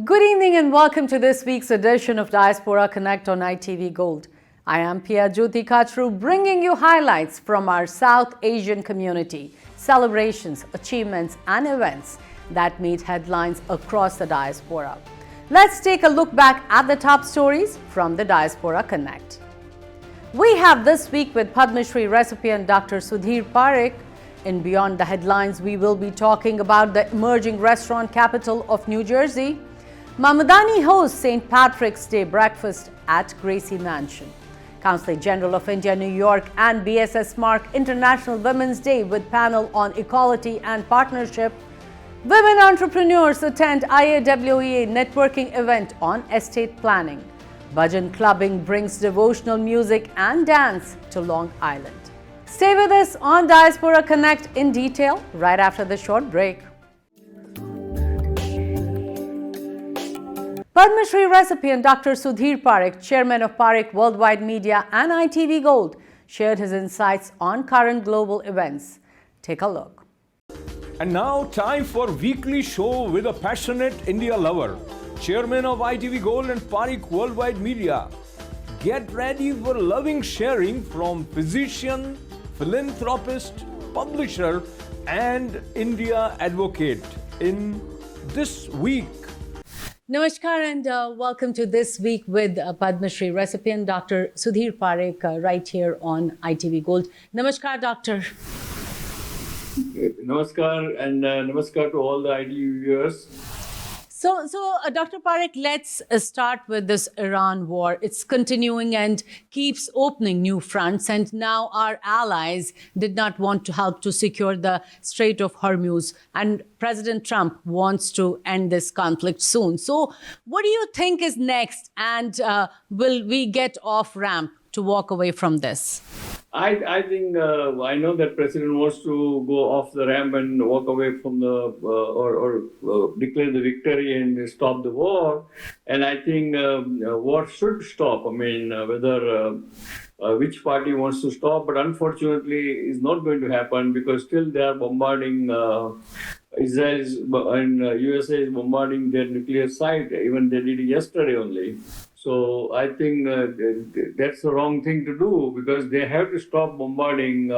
Good evening and welcome to this week's edition of Diaspora Connect on ITV Gold. I am Pia Jyoti Kachru, bringing you highlights from our South Asian community, celebrations, achievements and events that made headlines across the diaspora. Let's take a look back at the top stories from the Diaspora Connect. We have this week with Padma Shri recipient Dr. Sudhir Parekh. In Beyond the Headlines, we will be talking about the emerging restaurant capital of New Jersey. Mamadani hosts St. Patrick's Day breakfast at Gracie Mansion. Consul General of India, New York and BSS mark International Women's Day with panel on equality and partnership. Women entrepreneurs attend IAWEA networking event on estate planning. Bhajan clubbing brings devotional music and dance to Long Island. Stay with us on Diaspora Connect in detail right after the short break. Padma Shri recipient Dr. Sudhir Parekh, chairman of Parekh Worldwide Media and ITV Gold, shared his insights on current global events. Take a look. And now time for weekly show with a passionate India lover, chairman of ITV Gold and Parekh Worldwide Media. Get ready for loving sharing from physician, philanthropist, publisher and India advocate in this week. Namaskar and welcome to This Week with Padma Shri recipient Dr. Sudhir Parekh right here on ITV Gold. Namaskar, Doctor. Namaskar and namaskar to all the ITV viewers. So Dr. Parekh, let's start with this Iran war. It's continuing and keeps opening new fronts. And now our allies did not want to help to secure the Strait of Hormuz. And President Trump wants to end this conflict soon. So what do you think is next? And will we get off ramp to walk away from this? I think I know that President wants to go off the ramp and walk away from the or declare the victory and stop the war. And I think war should stop. I mean, whether which party wants to stop, but unfortunately, it's not going to happen because still they are bombarding. Israel and USA is bombarding their nuclear site. Even they did it yesterday only. So I think that's the wrong thing to do because they have to stop bombarding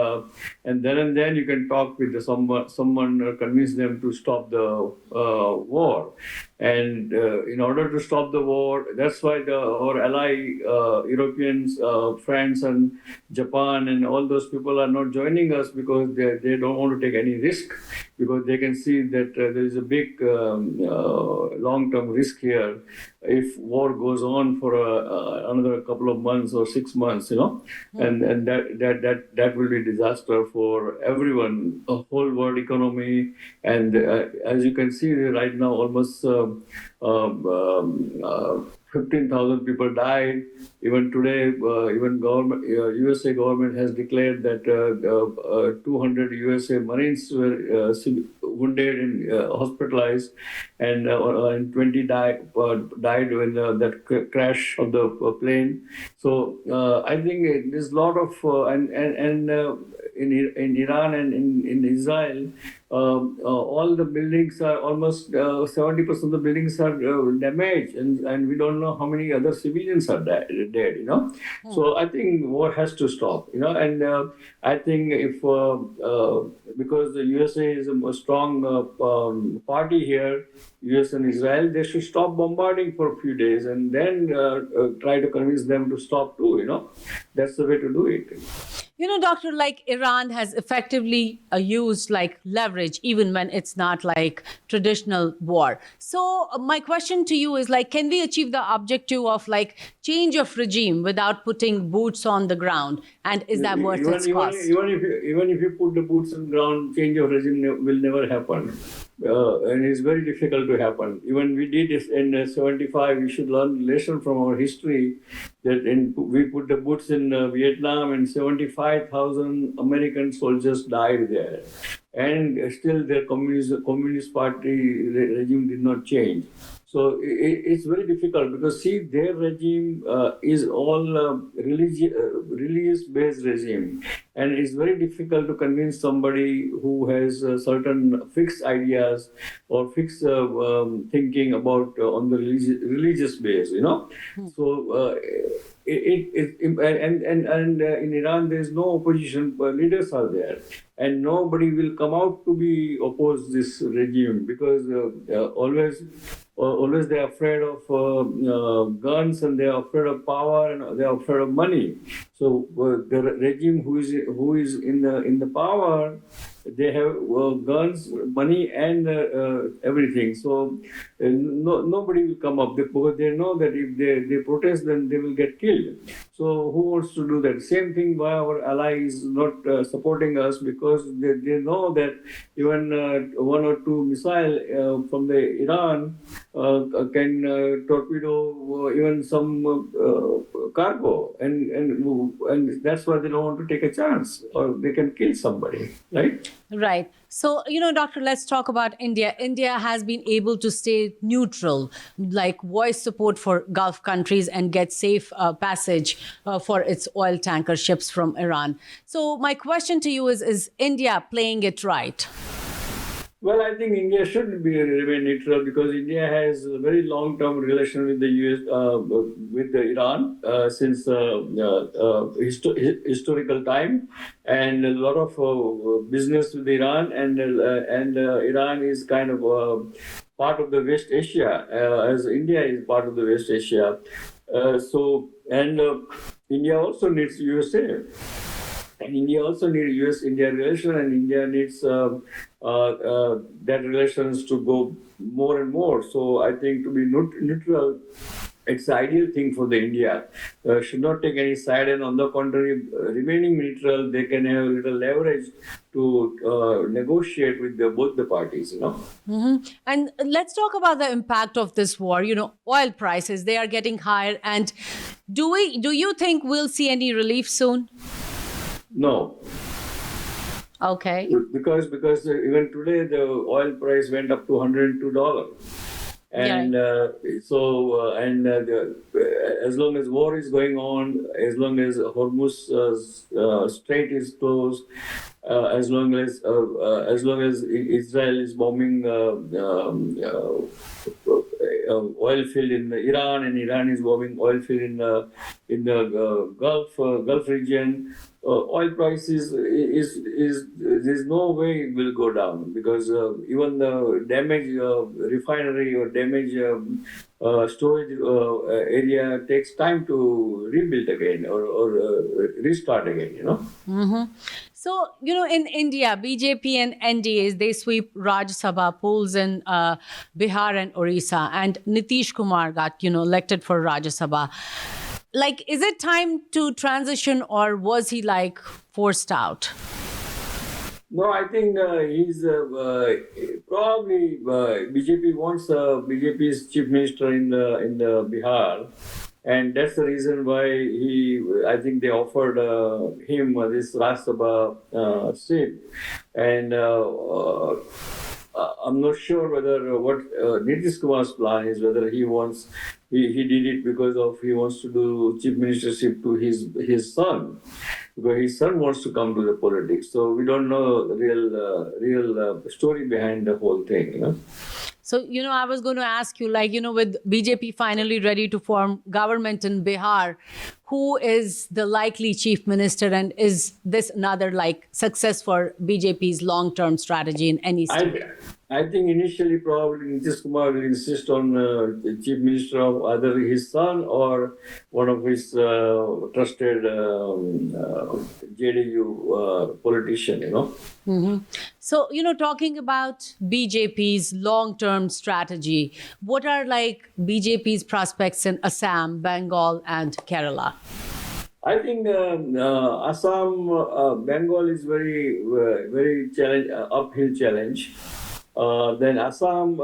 and then you can talk with someone or convince them to stop the war. And in order to stop the war, that's why our ally Europeans, France and Japan and all those people are not joining us because they don't want to take any risk because they can see that there is a big long-term risk here if war goes on for another couple of months or 6 months, and that will be disaster for everyone, the whole world economy. And as you can see right now, almost 15,000 people died. Even today, even government, USA government has declared that 200 USA Marines were wounded and hospitalized, and 20 died when that crash of the plane. So I think there's a lot of in Iran and in Israel, all the buildings are almost 70% of the buildings are damaged, and we don't know how many other civilians are dead. So I think war has to stop. And I think if because the USA is a strong party here, US and Israel, they should stop bombarding for a few days and then try to convince them to stop too. That's the way to do it. Doctor, like Iran has effectively used like leverage, even when it's not like traditional war. So my question to you is like, can we achieve the objective of like change of regime without putting boots on the ground? And is that worth its cost? Even if you put the boots on the ground, change of regime will never happen. And it's very difficult to happen. Even we did this in 75. We should learn lesson from our history that we put the boots in Vietnam and 75,000 American soldiers died there. And still their communist party regime did not change. So it's very difficult because see their regime is all religious-based regime, and it's very difficult to convince somebody who has certain fixed ideas or fixed thinking about on the religious base, you know. So. In Iran there is no opposition leaders are there, and nobody will come out to be oppose this regime because always they are afraid of guns, and they are afraid of power, and they are afraid of money. So the regime who is in the power, they have guns, money, and everything. So nobody will come up because they know that if they protest, then they will get killed. So who wants to do that? Same thing why our ally is not supporting us, because they know that even one or two missile from the Iran can torpedo even some cargo, and that's why they don't want to take a chance, or they can kill somebody, right? Right. So, Doctor, let's talk about India. India has been able to stay neutral, like voice support for Gulf countries and get safe passage for its oil tanker ships from Iran. So my question to you is India playing it right? Well, I think India should remain neutral because India has a very long-term relation with the US, with the Iran since historical time, and a lot of business with Iran, and Iran is kind of part of the West Asia, as India is part of the West Asia. India also needs USA. And India also needs US-India relation, and India needs that relations to go more and more. So I think to be neutral, it's the ideal thing for the India. Should not take any side, and on the contrary, remaining neutral, they can have a little leverage to negotiate with both the parties, Mm-hmm. And let's talk about the impact of this war. Oil prices, they are getting higher. And do you think we'll see any relief soon? No. Okay. Because even today the oil price went up to $102, and as long as war is going on, as long as Hormuz Strait is closed, as long as Israel is bombing oil field in Iran, and Iran is bombing oil field in the Gulf region. Oil prices is there's no way it will go down, because even the damaged refinery or damaged storage area takes time to rebuild again or restart again. Mm-hmm. So, in India, BJP and NDAs, they sweep Rajya Sabha polls in Bihar and Orissa, and Nitish Kumar got, elected for Rajya Sabha. Like, is it time to transition, or was he forced out? No, I think he's probably BJP wants BJP's chief minister in the Bihar, and that's the reason why I think they offered him this Rajya Sabha seat, and I'm not sure whether what Nitish Kumar's plan is, whether he wants. He did it because he wants to do chief ministership to his son, because his son wants to come to the politics. So we don't know the real story behind the whole thing. So, I was going to ask you, with BJP finally ready to form government in Bihar, who is the likely chief minister, and is this another success for BJP's long-term strategy in any state? I think initially probably Nitish Kumar will insist on the chief minister of either his son or one of his trusted JDU politician, Mm-hmm. So, talking about BJP's long-term strategy, what are BJP's prospects in Assam, Bengal, and Kerala? I think Assam, Bengal is very uphill challenge. Then Assam,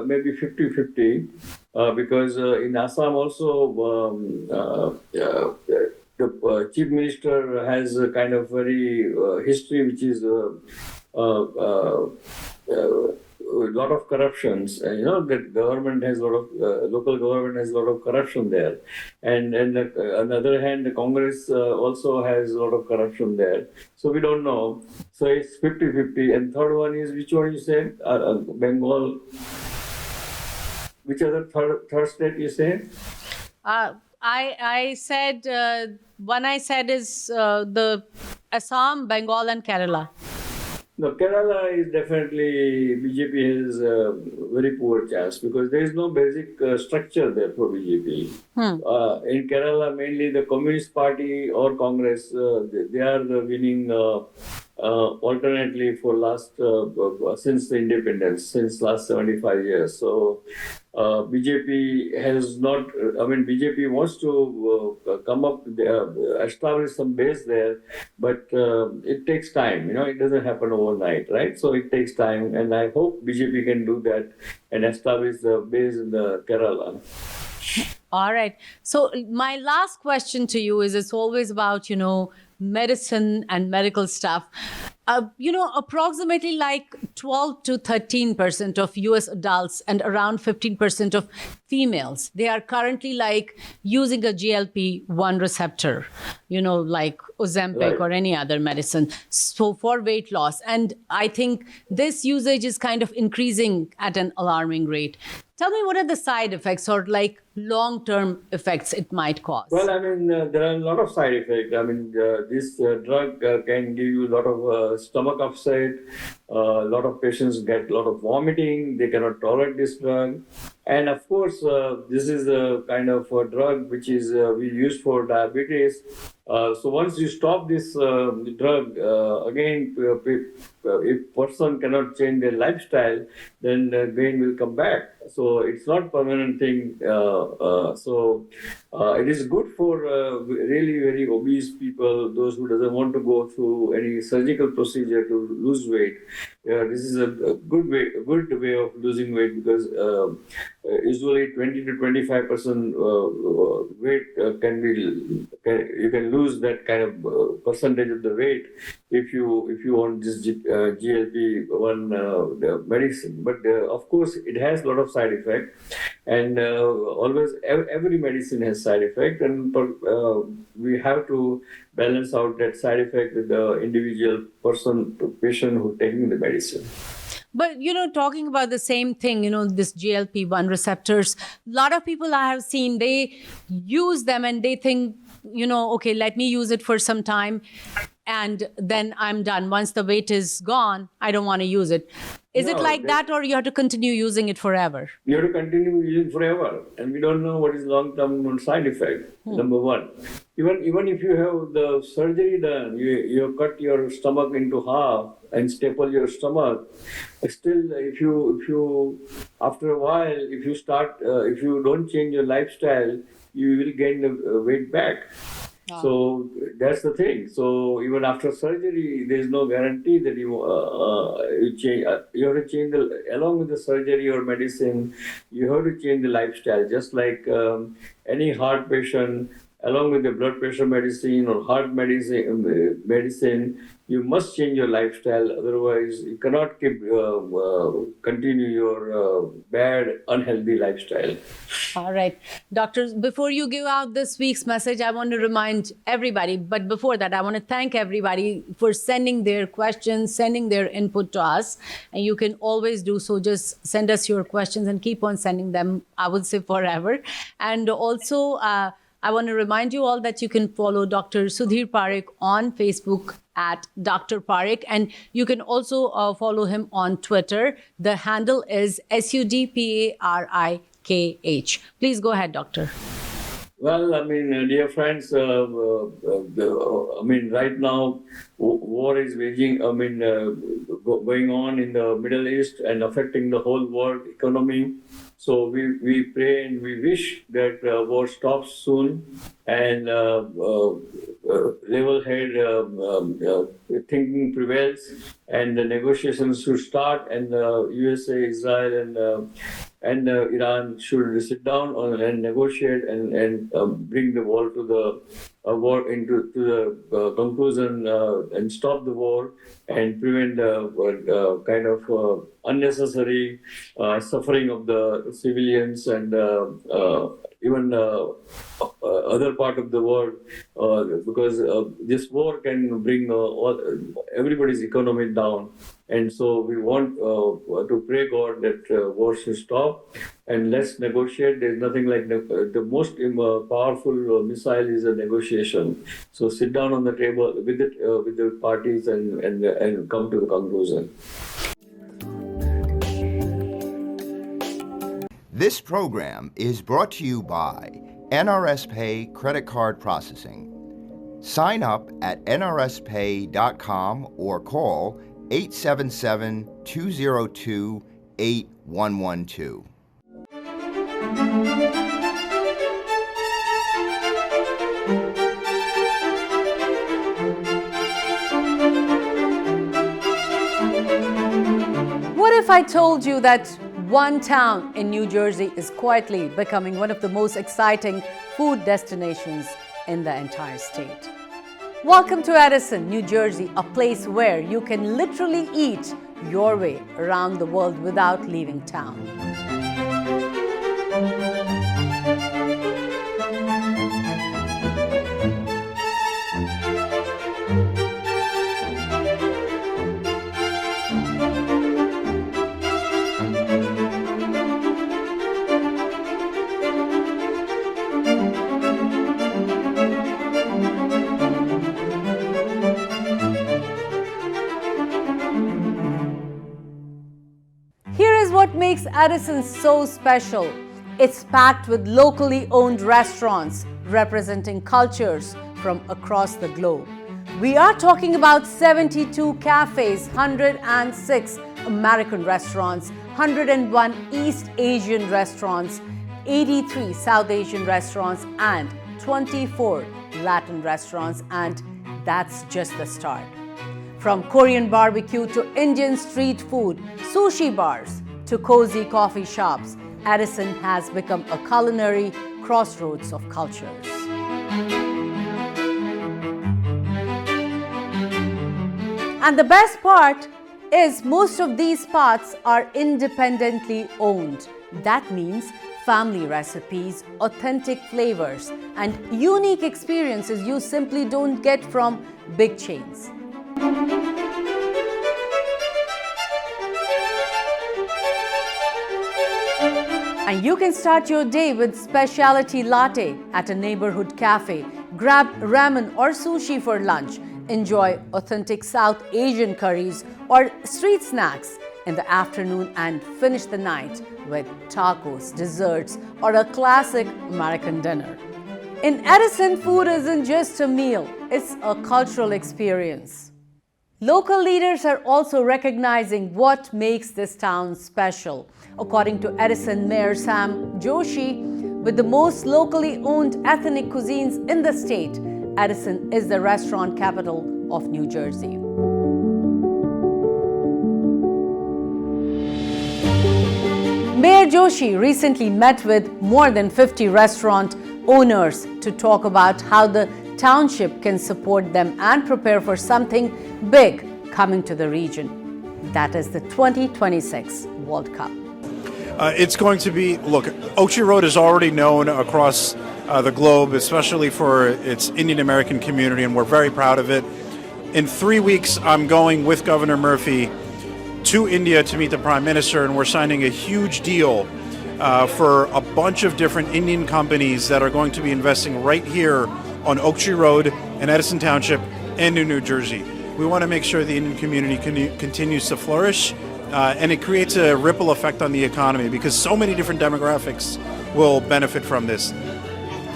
maybe 50-50, because in Assam also the chief minister has a kind of very history which is lot of corruptions. The government has a lot of local government has a lot of corruption there, and on the other hand, the Congress also has a lot of corruption there. So we don't know. So it's 50-50. And third one is, which one you said? Bengal. Which other third state you said? I said one I said is the Assam, Bengal, and Kerala. No, Kerala is definitely BJP has a very poor chance because there is no basic structure there for BJP. In Kerala, mainly the Communist Party or Congress, they are the winning alternately for last since the independence, since last 75 years. So BJP has not. BJP wants to come up, establish some base there, but it takes time. It doesn't happen overnight, right? So it takes time, and I hope BJP can do that and establish the base in the Kerala. All right. So my last question to you is: it's always about medicine and medical stuff. Approximately like 12 to 13% of US adults and around 15% of females, they are currently like using a GLP-1 receptor, like Ozempic or any other medicine, so for weight loss. And I think this usage is kind of increasing at an alarming rate. Tell me, what are the side effects or like long-term effects it might cause? Well, there are a lot of side effects. This drug can give you a lot of stomach upset. A lot of patients get a lot of vomiting. They cannot tolerate this drug. And of course, this is a kind of a drug which is we use for diabetes. So once you stop this drug, again, if person cannot change their lifestyle, then pain will come back. So it's not permanent thing. So it is good for really very obese people, those who doesn't want to go through any surgical procedure to lose weight. This is a good way of losing weight because usually 20 to 25% weight you can lose that kind of percentage of the weight if you want this GLP-1 medicine. But of course, it has a lot of side effect, and always every medicine has side effect, and we have to balance out that side effect with the individual patient who taking the medicine. But, talking about the same thing, this GLP-1 receptors, a lot of people I have seen, they use them and they think, okay, let me use it for some time and then I'm done. Once the weight is gone, I don't want to use it. Is it like that, or you have to continue using it forever? You have to continue using forever, and we don't know what is long-term side effect. Number one, even if you have the surgery done, you cut your stomach into half and staple your stomach. Still, if you after a while, if you don't change your lifestyle, you will gain the weight back. So that's the thing. So even after surgery, there is no guarantee that you change. You have to change along with the surgery or medicine. You have to change the lifestyle. Just like any heart patient, along with the blood pressure medicine or heart medicine, you must change your lifestyle. Otherwise, you cannot continue your bad, unhealthy lifestyle. All right. Doctors, before you give out this week's message, I want to remind everybody, but before that, I want to thank everybody for sending their questions, sending their input to us. And you can always do so. Just send us your questions and keep on sending them, I would say forever. And also, I want to remind you all that you can follow Dr. Sudhir Parekh on Facebook at Dr. Parekh, and you can also follow him on Twitter. The handle is SUDPARIKH. Please go ahead, Doctor. Well, dear friends, right now, war is waging, going on in the Middle East and affecting the whole world economy. So we pray and we wish that war stops soon and level-head thinking prevails, and the negotiations should start, and USA, Israel, and Iran should sit down and negotiate and bring the war to a war into to the conclusion and stop the war and prevent kind of unnecessary suffering of the civilians and even other part of the world, because this war can bring everybody's economy down. And so we want to pray God that war should stop and let's negotiate. There's nothing like the most powerful missile is a negotiation. So sit down on the table with the parties and come to the conclusion. This program is brought to you by NRS Pay Credit Card Processing. Sign up at nrspay.com or call 877-202-8112. What if I told you that one town in New Jersey is quietly becoming one of the most exciting food destinations in the entire state? Welcome to Edison, New Jersey, a place where you can literally eat your way around the world without leaving town. What makes Edison so special? It's packed with locally owned restaurants representing cultures from across the globe. We are talking about 72 cafes, 106 American restaurants, 101 East Asian restaurants, 83 South Asian restaurants, and 24 Latin restaurants, and that's just the start. From Korean barbecue to Indian street food, sushi bars, to cozy coffee shops, Edison has become a culinary crossroads of cultures. And the best part is most of these spots are independently owned. That means family recipes, authentic flavors, and unique experiences you simply don't get from big chains. And you can start your day with specialty latte at a neighborhood cafe, grab ramen or sushi for lunch, enjoy authentic South Asian curries or street snacks in the afternoon, and finish the night with tacos, desserts, or a classic American dinner. In Edison, food isn't just a meal, it's a cultural experience. Local leaders are also recognizing what makes this town special. According to Edison Mayor Sam Joshi, with the most locally owned ethnic cuisines in the state, Edison is the restaurant capital of New Jersey. Mayor Joshi recently met with more than 50 restaurant owners to talk about how the township can support them and prepare for something big coming to the region. That is the 2026 World Cup. It's going to be, look, Ochi Road is already known across the globe, especially for its Indian American community, and we're very proud of it. In 3 weeks, I'm going with Governor Murphy to India to meet the Prime Minister, and we're signing a huge deal for a bunch of different Indian companies that are going to be investing right here on Ochi Road in Edison Township and in New Jersey. We want to make sure the Indian community continues to flourish, and it creates a ripple effect on the economy because so many different demographics will benefit from this.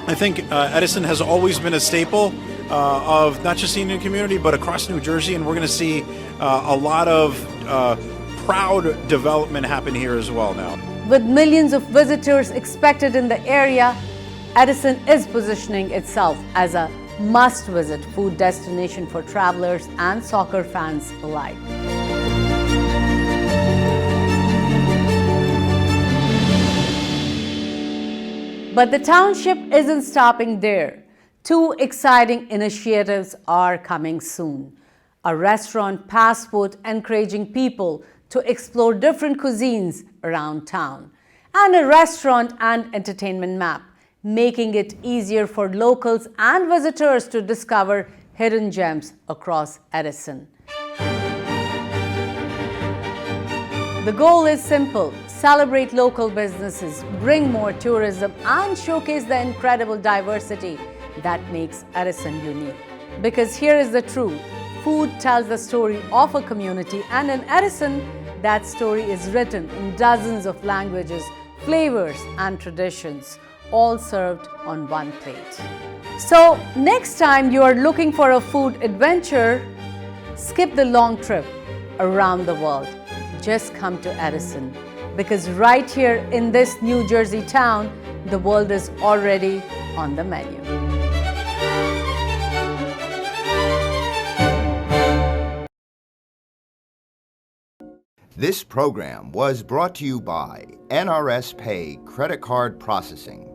I think Edison has always been a staple of not just the Indian community, but across New Jersey, and we're going to see a lot of proud development happen here as well now. With millions of visitors expected in the area, Edison is positioning itself as a must-visit food destination for travelers and soccer fans alike. But the township isn't stopping there. Two exciting initiatives are coming soon. A restaurant passport encouraging people to explore different cuisines around town, and a restaurant and entertainment map, making it easier for locals and visitors to discover hidden gems across Edison. The goal is simple: celebrate local businesses, bring more tourism, and showcase the incredible diversity that makes Edison unique. Because here is the truth: food tells the story of a community, and in Edison, that story is written in dozens of languages, flavors, and traditions, all served on one plate. So, next time you are looking for a food adventure, skip the long trip around the world. Just come to Edison, because right here in this New Jersey town, the world is already on the menu. This program was brought to you by NRS Pay Credit Card Processing.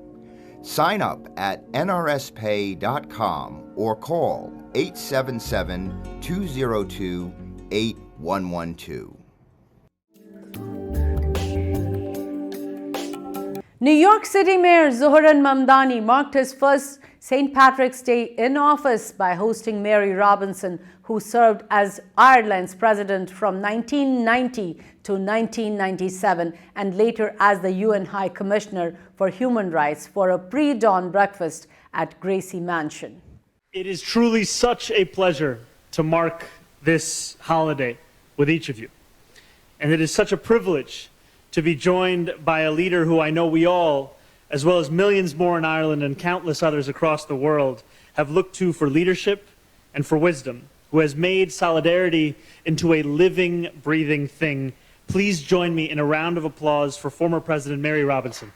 Sign up at nrspay.com or call 877-202-8112. New York City Mayor Zohran Mamdani marked his first St. Patrick's Day in office by hosting Mary Robinson, who served as Ireland's president from 1990 to 1997 and later as the UN High Commissioner for Human Rights, for a pre-dawn breakfast at Gracie Mansion. It is truly such a pleasure to mark this holiday with each of you. And it is such a privilege to be joined by a leader who I know we all, as well as millions more in Ireland and countless others across the world, have looked to for leadership and for wisdom, who has made solidarity into a living, breathing thing. Please join me in a round of applause for former President Mary Robinson.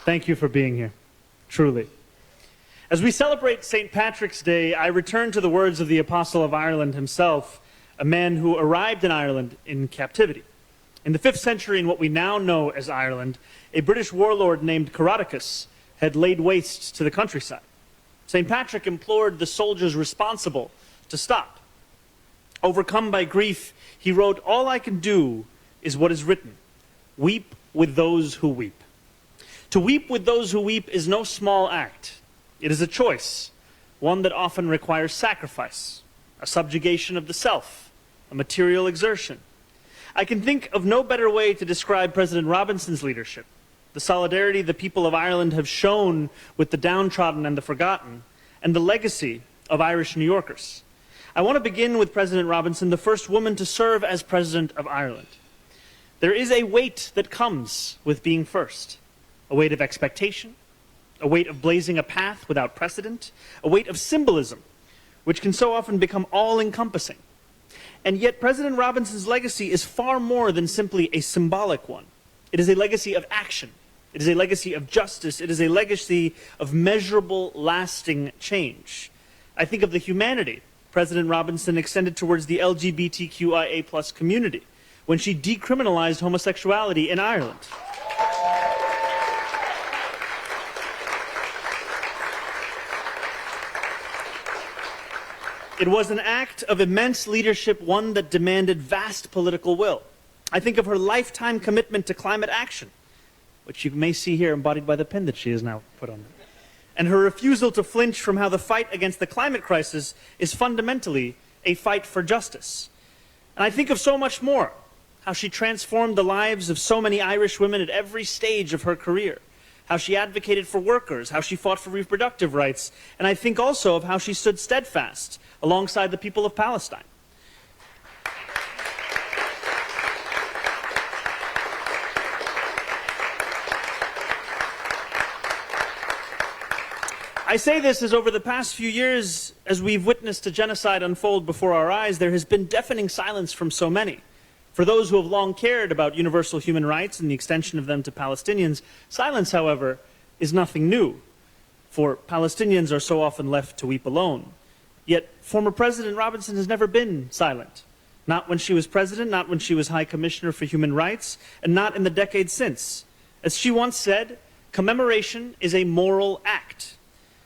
Thank you for being here, truly. As we celebrate St. Patrick's Day, I return to the words of the Apostle of Ireland himself, a man who arrived in Ireland in captivity. In the 5th century, in what we now know as Ireland, a British warlord named Caradocus had laid waste to the countryside. St. Patrick implored the soldiers responsible to stop. Overcome by grief, he wrote, "All I can do is what is written. Weep with those who weep." To weep with those who weep is no small act. It is a choice, one that often requires sacrifice, a subjugation of the self, a material exertion. I can think of no better way to describe President Robinson's leadership, the solidarity the people of Ireland have shown with the downtrodden and the forgotten, and the legacy of Irish New Yorkers. I want to begin with President Robinson, the first woman to serve as President of Ireland. There is a weight that comes with being first, a weight of expectation, a weight of blazing a path without precedent, a weight of symbolism, which can so often become all-encompassing. And yet President Robinson's legacy is far more than simply a symbolic one. It is a legacy of action. It is a legacy of justice. It is a legacy of measurable, lasting change. I think of the humanity President Robinson extended towards the LGBTQIA+ community when she decriminalized homosexuality in Ireland. It was an act of immense leadership, one that demanded vast political will. I think of her lifetime commitment to climate action, which you may see here embodied by the pin that she has now put on, and her refusal to flinch from how the fight against the climate crisis is fundamentally a fight for justice. And I think of so much more, how she transformed the lives of so many Irish women at every stage of her career, how she advocated for workers, how she fought for reproductive rights, and I think also of how she stood steadfast alongside the people of Palestine. I say this as over the past few years, as we've witnessed a genocide unfold before our eyes, there has been deafening silence from so many. For those who have long cared about universal human rights and the extension of them to Palestinians, silence, however, is nothing new, for Palestinians are so often left to weep alone. Yet former President Robinson has never been silent. Not when she was president, not when she was High Commissioner for Human Rights, and not in the decades since. As she once said, commemoration is a moral act.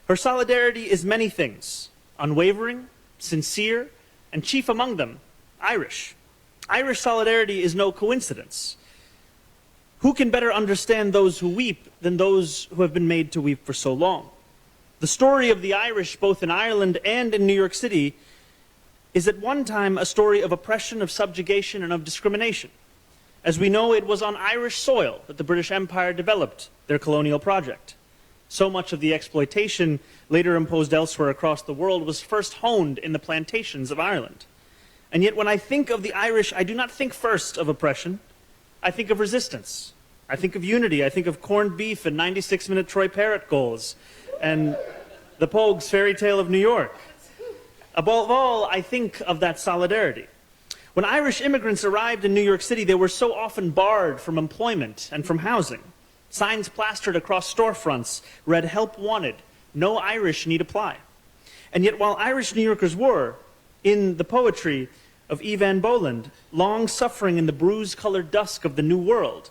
Her solidarity is many things: unwavering, sincere, and chief among them, Irish. Irish solidarity is no coincidence. Who can better understand those who weep than those who have been made to weep for so long? The story of the Irish, both in Ireland and in New York City, is at one time a story of oppression, of subjugation, and of discrimination. As we know, it was on Irish soil that the British Empire developed their colonial project. So much of the exploitation later imposed elsewhere across the world was first honed in the plantations of Ireland. And yet when I think of the Irish, I do not think first of oppression. I think of resistance. I think of unity. I think of corned beef and 96-minute Troy Parrott goals and the Pogues' fairy tale of New York. Above all, I think of that solidarity. When Irish immigrants arrived in New York City, they were so often barred from employment and from housing. Signs plastered across storefronts read, "Help wanted, no Irish need apply." And yet while Irish New Yorkers were, in the poetry of Evan Boland, long suffering in the bruise-colored dusk of the New World,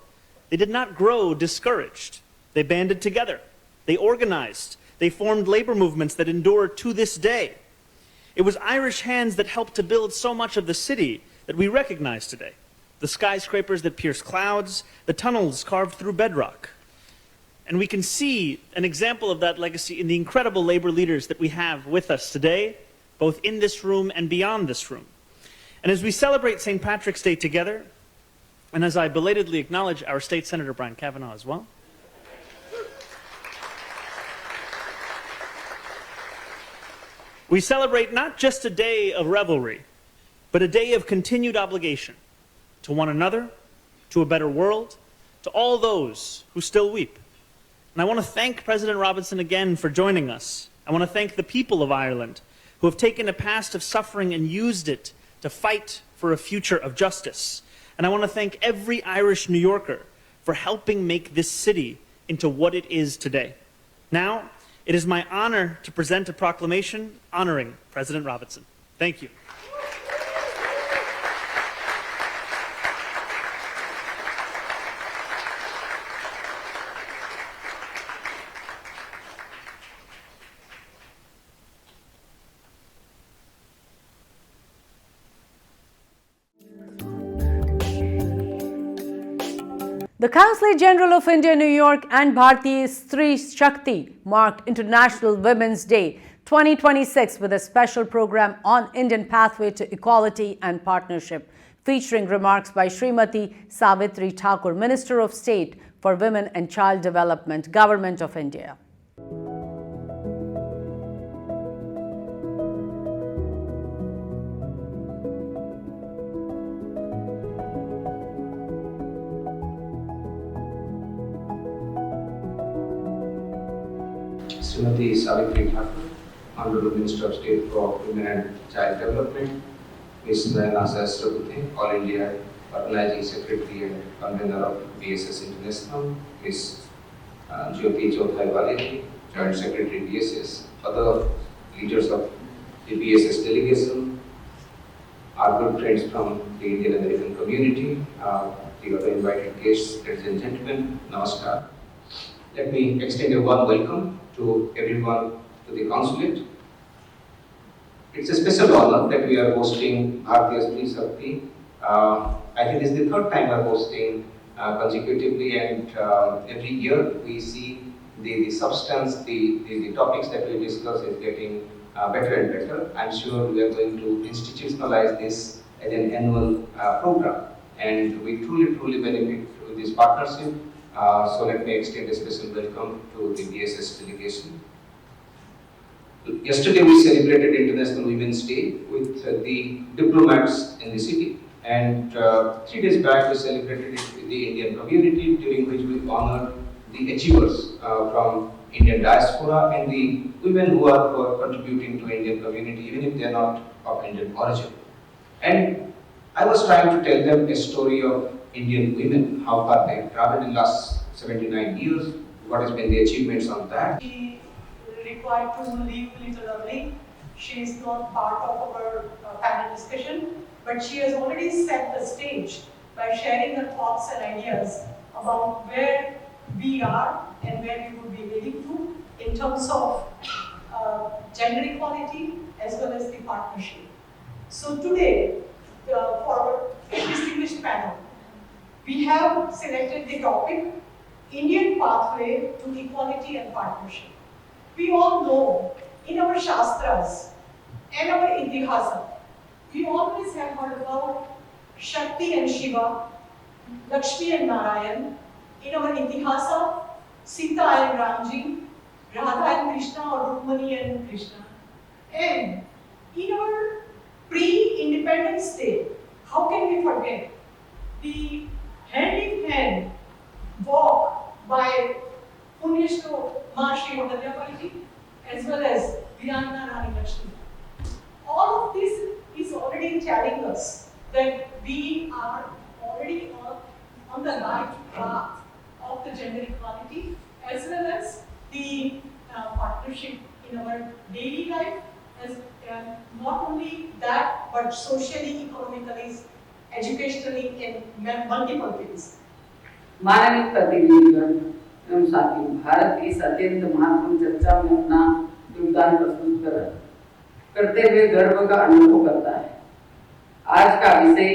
they did not grow discouraged. They banded together. They organized. They formed labor movements that endure to this day. It was Irish hands that helped to build so much of the city that we recognize today. The skyscrapers that pierce clouds, the tunnels carved through bedrock. And we can see an example of that legacy in the incredible labor leaders that we have with us today, both in this room and beyond this room. And as we celebrate St. Patrick's Day together, and as I belatedly acknowledge our State Senator Brian Kavanaugh as well, we celebrate not just a day of revelry, but a day of continued obligation to one another, to a better world, to all those who still weep. And I want to thank President Robinson again for joining us. I want to thank the people of Ireland who have taken a past of suffering and used it to fight for a future of justice. And I want to thank every Irish New Yorker for helping make this city into what it is today. Now, it is my honor to present a proclamation honoring President Robinson. Thank you. The Consulate General of India, New York and Bharti Stri Shakti marked International Women's Day 2026 with a special program on Indian pathway to equality and partnership, featuring remarks by Srimati Savitri Thakur, Minister of State for Women and Child Development, Government of India. Srimati Savitri Thakur, Honorable Minister of State for Women and Child Development, Ms. Nayana Sahasrabudhe, All India Organizing Secretary and Convener of BSS International, Ms. Jyoti Choudhary Valeti, Joint Secretary BSS, other leaders of the BSS delegation, our good friends from the Indian American community, the other invited guests, ladies and gentlemen, namaskar. Let me extend a warm welcome to everyone to the consulate. It's a special honor that we are hosting Bharti Stri Shakti. I think this is the third time we're hosting consecutively, and every year we see the substance, the topics that we discuss is getting better and better. I'm sure we are going to institutionalize this as an annual program, and we truly benefit with this partnership. So let me extend a special welcome to the BSS delegation. Yesterday we celebrated International Women's Day with the diplomats in the city, and 3 days back we celebrated it with the Indian community, during which we honored the achievers from Indian diaspora and the women who are contributing to Indian community, even if they are not of Indian origin. And I was trying to tell them a story of Indian women, how far they have traveled in the last 79 years, what has been the achievements on that. She required to leave a little early. She is not part of our panel discussion, but she has already set the stage by sharing her thoughts and ideas about where we are and where we would be heading to in terms of gender equality as well as the partnership. So today, for our distinguished panel, we have selected the topic, Indian Pathway to Equality and Partnership. We all know in our Shastras and our Itihasa, we always have heard about Shakti and Shiva, Lakshmi and Narayan. In our Itihasa, Sita and Ramji, Radha and Krishna or Rukmani and Krishna. And in our pre-independence day, how can we forget the hand-in-hand walk by Punyashto Ma Shri Mahalyapaji as well as Virangana Rani Lakshmi. All of this is already telling us that we are already on the right path of the gender equality as well as the partnership in our daily life, as not only that but socially, economically, educationally, and multiple things. माननीय प्रतिनिधिगण एवं साथियों, भारत की इस अत्यंत महत्वपूर्ण चर्चा में अपना योगदान प्रस्तुत करते हुए गर्व का अनुभव करता है। आज का विषय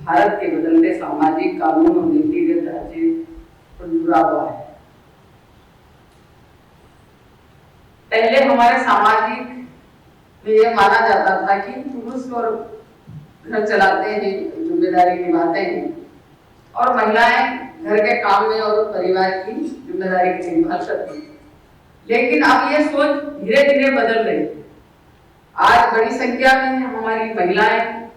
भारत के बदलते सामाजिक कानून और नीतिगत ढांचे पर जुड़ा हुआ है। पहले हमारे सामाजिक में यह माना जाता था कि पुरुष और घर चलाते हैं, जिम्मेदारी निभाते हैं और महिलाएं घर के काम में और परिवार की जिम्मेदारी की देखभाल करती हैं। लेकिन अब ये सोच धीरे धीरे बदल रही है। आज बड़ी संख्या में हमारी महिलाएं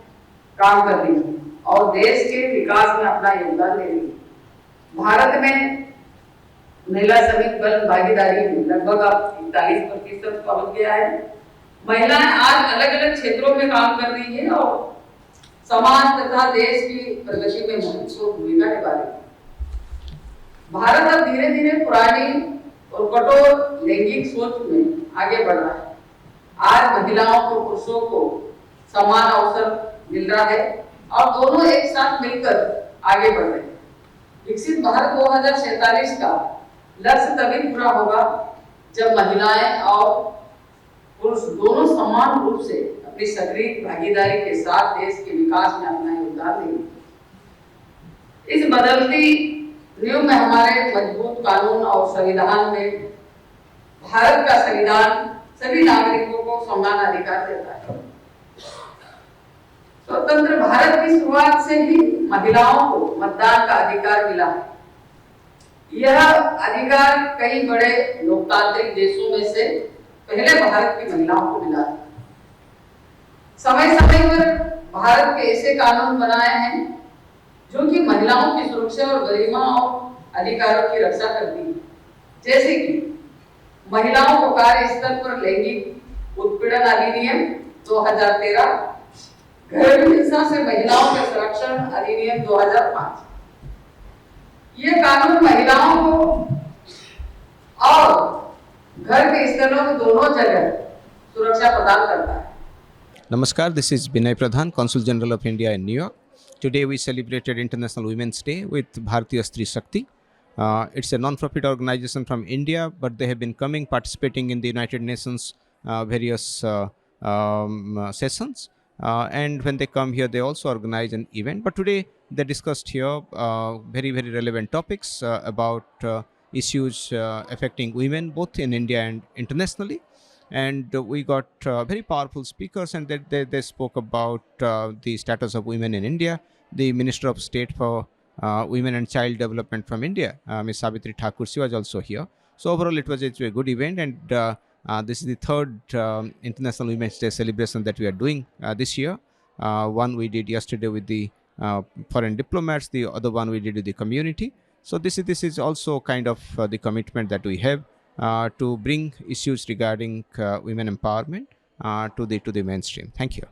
काम कर रही हैं और देश के विकास में अपना योगदान दे रही है। भारत में महिला श्रमिक बल भागीदारी लगभग अब 41% पहुंच गया है। महिलाएं आज अलग अलग क्षेत्रों में काम कर रही है और समाज तथा देश की प्रगति में महत्वपूर्ण भूमिका निभा रही है। भारत अब धीरे धीरे पुरानी और कठोर लैंगिक सोच में आगे बढ़ रहा है। आज महिलाओं को पुरुषों को समान अवसर मिल रहा है और दोनों एक साथ मिलकर आगे बढ़ रहे हैं। विकसित भारत 2047 का लक्ष्य तभी पूरा होगा जब महिलाएं और पुरुष दोनों समान रूप से अपनी सक्रिय भागीदारी के साथ देश के विकास में अपना योगदान देंगे। इस बदलती युग में हमारे मजबूत कानून और संविधान में भारत का संविधान सभी नागरिकों को समान अधिकार देता है। स्वतंत्र भारत की शुरुआत से ही महिलाओं को मतदान का अधिकार मिला है। यह अधिकार कई बड़े लोकतांत्रिक देशों में से पहले भारत की महिलाओं को मिला है। समय समय पर भारत के ऐसे कानून बनाए हैं जो कि महिलाओं की सुरक्षा और गरिमा और अधिकारों की रक्षा करती है, जैसे कि महिलाओं को कार्यस्थल पर लैंगिक उत्पीड़न अधिनियम 2013, घरेलू हिंसा से महिलाओं के संरक्षण अधिनियम 2005। ये कानून महिलाओं को और घर के स्थलों में दोनों जगह सुरक्षा प्रदान करता है। Namaskar, this is Binay Pradhan, Consul General of India in New York. Today we celebrated International Women's Day with Bharatiya Stri Shakti. It's a non-profit organization from India, but they have been participating in the United Nations various sessions. And when they come here, they also organize an event. But today they discussed here very, very relevant topics about issues affecting women both in India and internationally. And we got very powerful speakers, and they spoke about the status of women in India. The Minister of State for Women and Child Development from India, Ms. Savitri Thakur, she was also here. So overall, it was a good event, and this is the third International Women's Day celebration that we are doing this year. One we did yesterday with the foreign diplomats, the other one we did with the community. So this is also kind of the commitment that we have to bring issues regarding women empowerment to the mainstream. Thank you.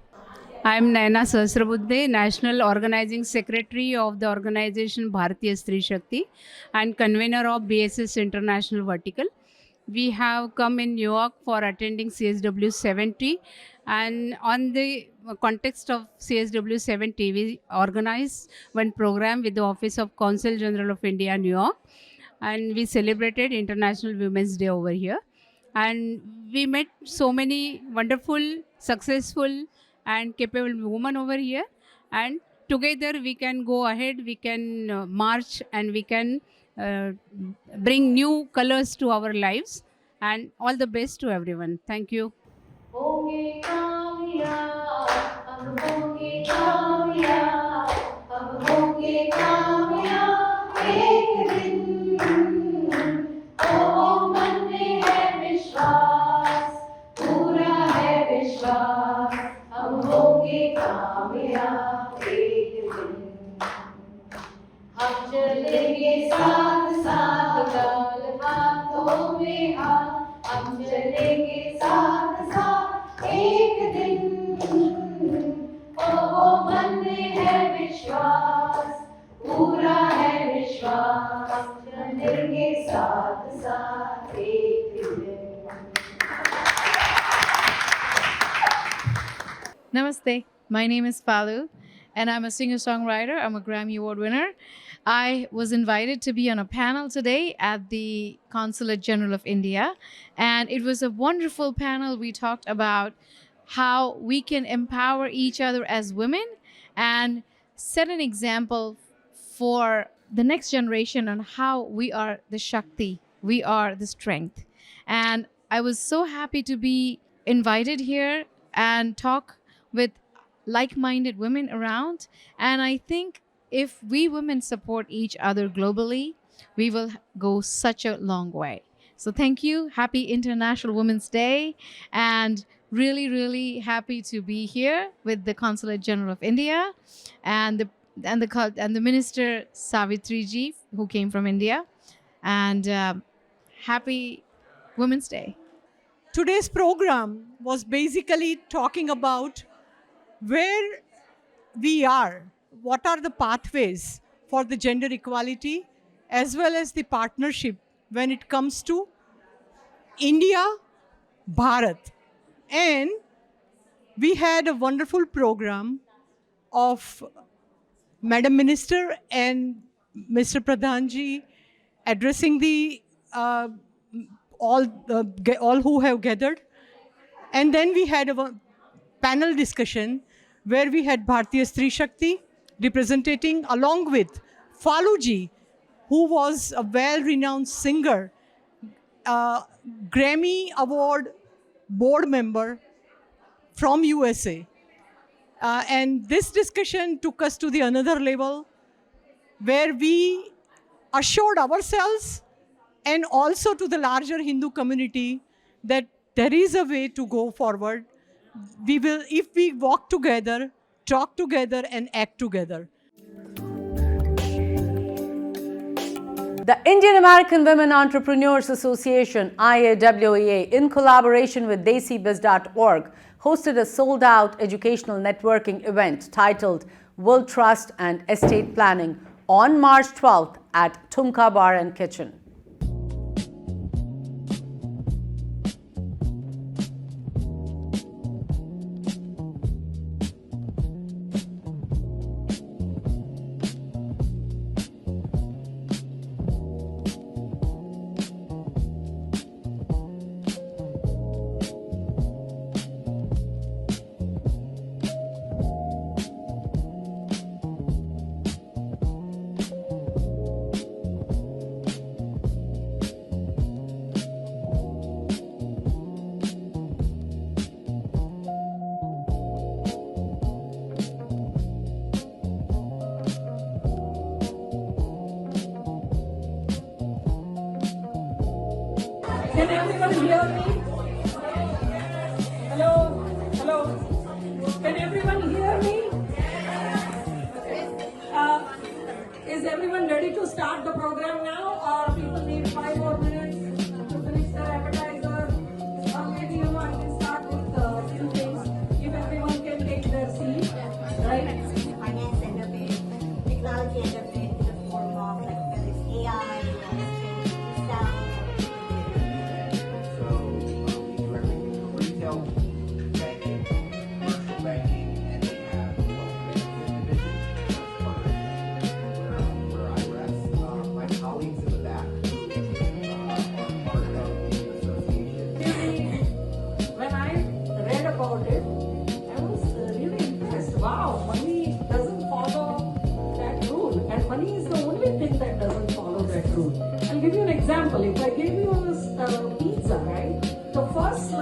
I am Naina Sahasrabuddhe, National Organizing Secretary of the organization Bharatiya Stri Shakti and convener of BSS International Vertical. we have come in New York for attending CSW 70. And on the context of CSW 70, we organized one program with the Office of Consul General of India, New York. And we celebrated International Women's Day over here. And we met so many wonderful, successful, and capable women over here. And together we can go ahead, we can march, and we can bring new colors to our lives. And all the best to everyone. Thank you. होंगे कामयाब, अब होंगे कामयाब, अब होंगे कामयाब एक दिन। ओ मन में है विश्वास, पूरा है विश्वास, अब होंगे कामयाब एक दिन। हम चलेंगे साथ साथ, कमल हाथों में हाथ, हम चलेंगे साथ साथ एक दिन। ओ मन में है विश्वास, पूरा है विश्वास, चलेंगे साथ साथ एक दिन। Namaste. My name is Falu, and I'm a singer-songwriter. I'm a Grammy Award winner. I was invited to be on a panel today at the Consulate General of India, and it was a wonderful panel. We talked about how we can empower each other as women and set an example for the next generation on how we are the Shakti, we are the strength. And I was so happy to be invited here and talk with like-minded women around. And I think if we women support each other globally, we will go such a long way. So thank you. Happy International Women's Day. And really, really happy to be here with the Consulate General of India and the Minister Savitri ji, who came from India. And happy Women's Day. Today's program was basically talking about where we are, what are the pathways for the gender equality, as well as the partnership when it comes to India, Bharat. And we had a wonderful program of Madam Minister and Mr. Pradhanji addressing the all who have gathered. And then we had a panel discussion where we had Bharatiya Stri Shakti representing along with Faluji, who was a well-renowned singer, Grammy Award board member from USA. And this discussion took us to the another level where we assured ourselves and also to the larger Hindu community that there is a way to go forward. We will, if we walk together, talk together, and act together. The Indian American Women Entrepreneurs Association, IAWEA, in collaboration with desibiz.org, hosted a sold-out educational networking event titled Will Trust and Estate Planning on March 12th at Tumka Bar and Kitchen. Can everyone hear me? Hello? Hello? Can everyone hear me? Is everyone ready to start the program now, or people need 5 more minutes to finish their appetizer? Or maybe I can start with a few things if everyone can take their seat, right? Finance interface, technology interface in the form of like whether it's AI or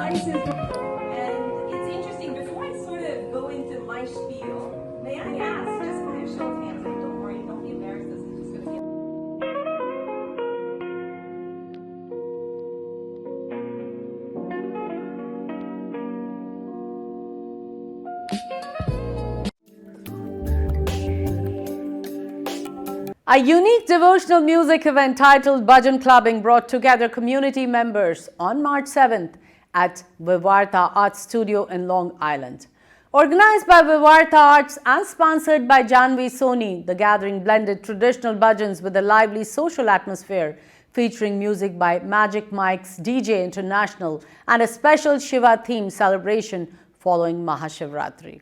devices. And it's interesting, before I sort of go into my spiel, may I ask, just by a show of hands, and don't worry, don't be embarrassed, this is just going to get... A unique devotional music event titled Bhajan Clubbing brought together community members on March 7th at Vivarta Arts Studio in Long Island. Organized by Vivarta Arts and sponsored by Janvi Soni, the gathering blended traditional bhajans with a lively social atmosphere, featuring music by Magic Mike's DJ International and a special Shiva theme celebration following Mahashivratri.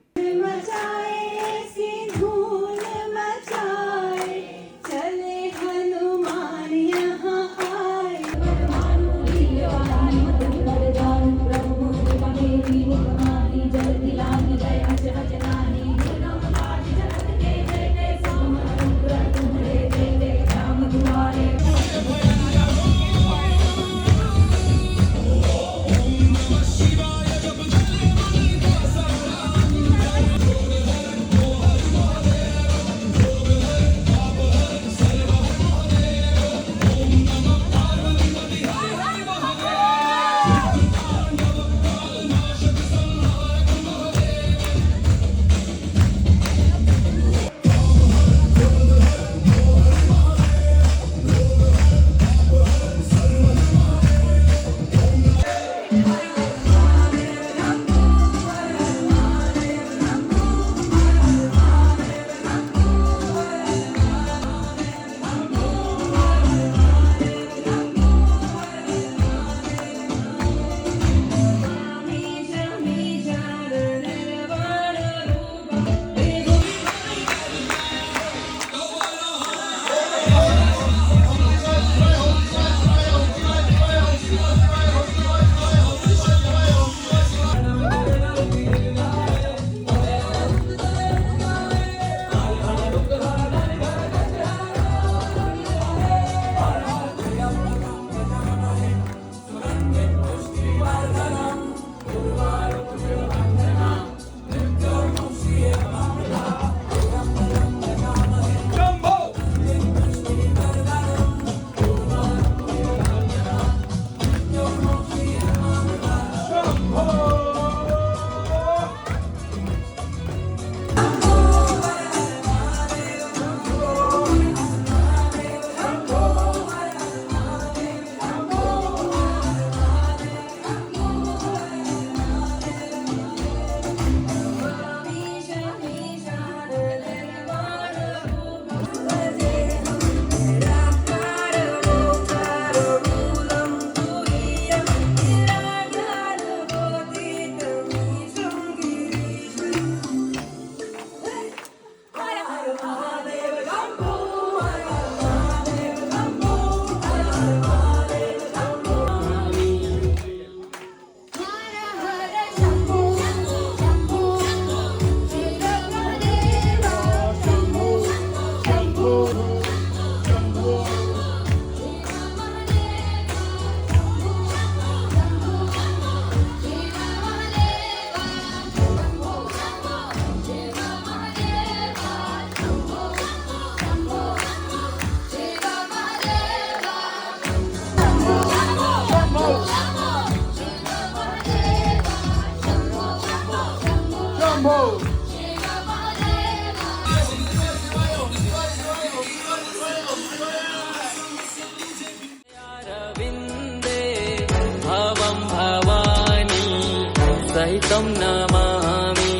सहितं नमामि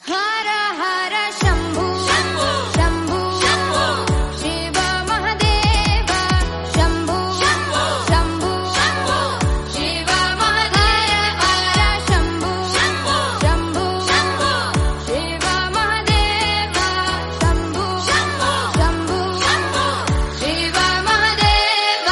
हर हर शंभु शंभु शंभु शिव महादेव शंभु शंभु शंभु शिव महादेव हर शंभु शंभु शंभु शिव महादेव शंभु शंभु शिव महादेव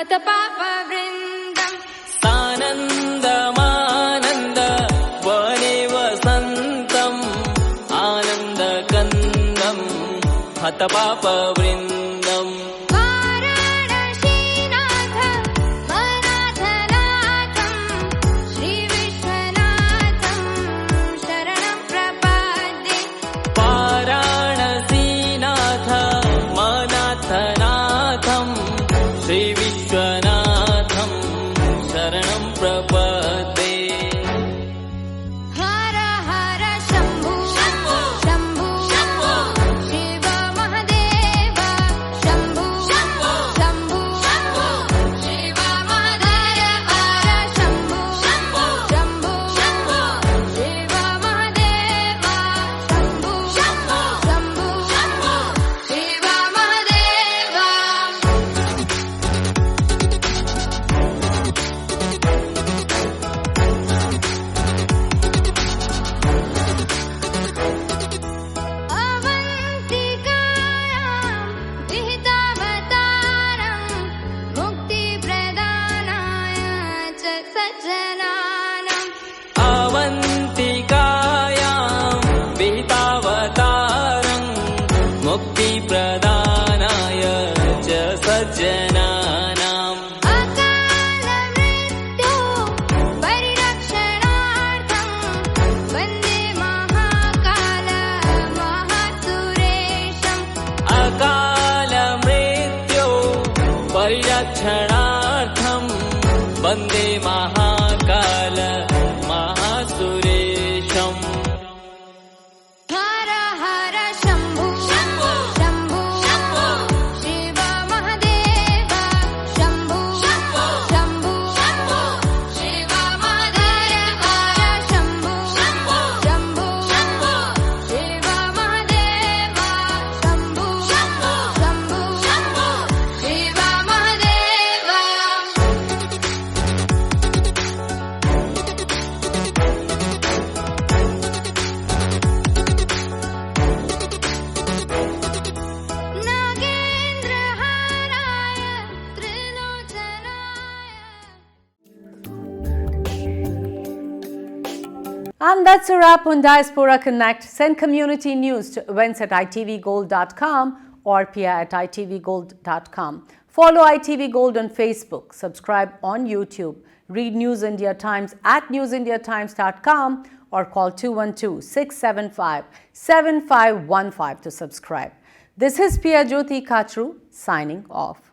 हतपापवृन्दम् सानन्दमानन्द वने वसन्तम् आनन्दकन्दम् हतपापवृन्दम् वाराणसीनाथ मनाथनाथम् श्रीविश्वनाथम् शरणं प्रपद्ये वाराणसीनाथ मनाथनाथम् श्रीविश्वनाथम् शरणं प्रपद्ये हर हर शम्भो शम्भो शम्भो शिव महदेव शम्भो शम्भो शम्भो शिव महदेव हर शम्भो शम्भो शम्भो शिव महदेव शम्भो शम्भो शिव महदेव अवन्तिकायां विहितावतारं मुक्तिप्रदानाय च सज्जनानाम् अवन्तिकायां विहितावतारं मुक्तिप्रदानाय च सज्जनानाम् अकालमृत्यो परिरक्षणार्थं वन्दे महाकाल महासुरेशम् अकालमृत्यो परिरक्षणार्थं वन्दे महाकाल महासुरेशम् हर हर शम्भो शम्भो शिव महदेव शम्भो शम्भो शिव महदेव हर Shambho Shambho Shiv Mahadeva Shambho Shambho Shiv Mahadeva नागेन्द्रहाराय त्रिलोचनाय And that's a wrap on Diaspora Connect. Send community news to events@itvgold.com or pia@itvgold.com. Follow ITV Gold on Facebook. Subscribe on YouTube. Read News India Times at newsindiatimes.com or call 212-675-7515 to subscribe. This is Pia Jyoti Kachru signing off.